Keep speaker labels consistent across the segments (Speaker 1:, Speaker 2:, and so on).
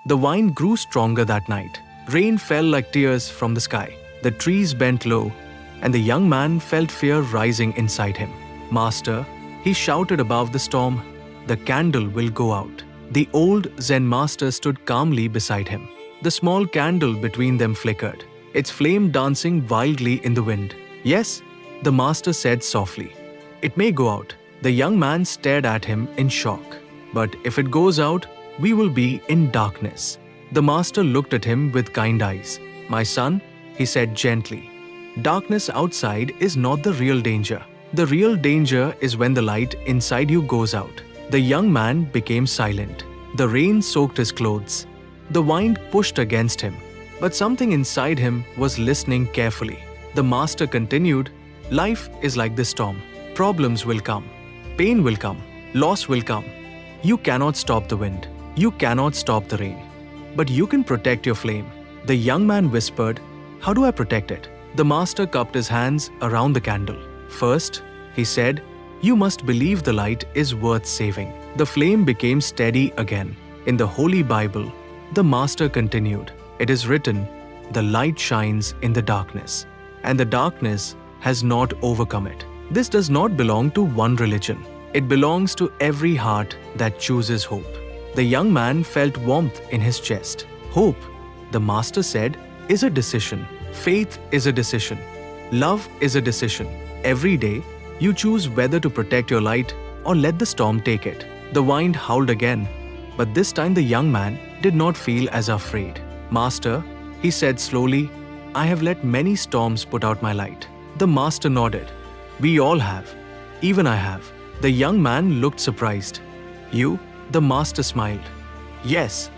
Speaker 1: The wind grew stronger that night. Rain fell like tears from the sky. The trees bent low, and the young man felt fear rising inside him. "Master," he shouted above the storm, "the candle will go out." The old Zen master stood calmly beside him. The small candle between them flickered, its flame dancing wildly in the wind. "Yes," the master said softly. "It may go out." The young man stared at him in shock. "But if it goes out, we will be in darkness." The master looked at him with kind eyes. "My son," he said gently, "darkness outside is not the real danger. The real danger is when the light inside you goes out." The young man became silent. The rain soaked his clothes. The wind pushed against him, but something inside him was listening carefully. The master continued, "Life is like this storm. Problems will come. Pain will come. Loss will come. You cannot stop the wind. You cannot stop the rain. But you can protect your flame." The young man whispered, "How do I protect it?" The master cupped his hands around the candle. "First," he said, "you must believe the light is worth saving." The flame became steady again. In the Holy Bible, the master continued, "It is written, the light shines in the darkness, and the darkness has not overcome it." This does not belong to one religion. It belongs to every heart that chooses hope. The young man felt warmth in his chest. "Hope," the master said, "is a decision. Faith is a decision. Love is a decision. Every day, you choose whether to protect your light or let the storm take it." The wind howled again, but this time the young man did not feel as afraid. "Master," he said slowly, "I have let many storms put out my light." The master nodded. "We all have. Even I have." The young man looked surprised. "You?" The master smiled. "Yes.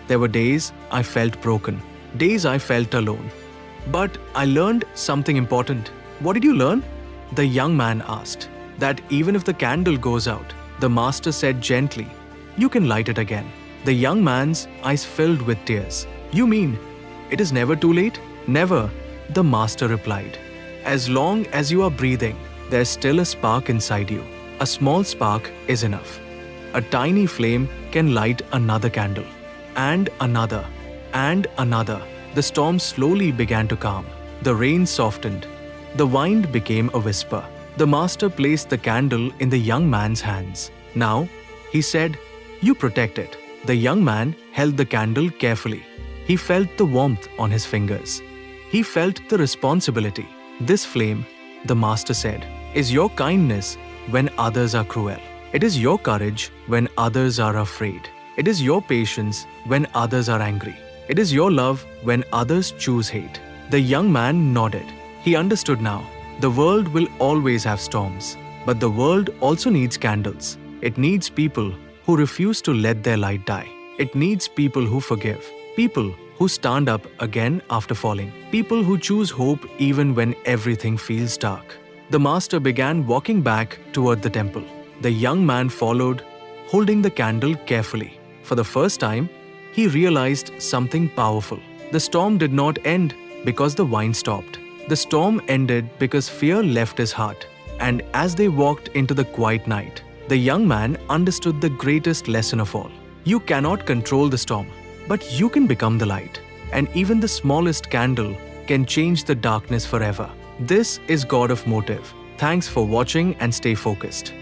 Speaker 1: There were days I felt broken. Days I felt alone. But I learned something important." "What did you learn?" the young man asked. "That even if the candle goes out," the master said gently, "you can light it again." The young man's eyes filled with tears. "You mean it is never too late?" "Never," the master replied. "As long as you are breathing, there's still a spark inside you. A small spark is enough. A tiny flame can light another candle. And another. And another." The storm slowly began to calm. The rain softened. The wind became a whisper. The master placed the candle in the young man's hands. "Now," he said, "you protect it." The young man held the candle carefully. He felt the warmth on his fingers. He felt the responsibility. "This flame," the master said, "is your kindness when others are cruel. It is your courage when others are afraid. It is your patience when others are angry. It is your love when others choose hate." The young man nodded. He understood now. The world will always have storms, but the world also needs candles. It needs people who refuse to let their light die. It needs people who forgive, people who stand up again after falling, people who choose hope even when everything feels dark. The master began walking back toward the temple. The young man followed, holding the candle carefully. For the first time, he realized something powerful. The storm did not end because the wind stopped. The storm ended because fear left his heart. And as they walked into the quiet night, the young man understood the greatest lesson of all. You cannot control the storm, but you can become the light. And even the smallest candle can change the darkness forever. This is God of Motive. Thanks for watching and stay focused.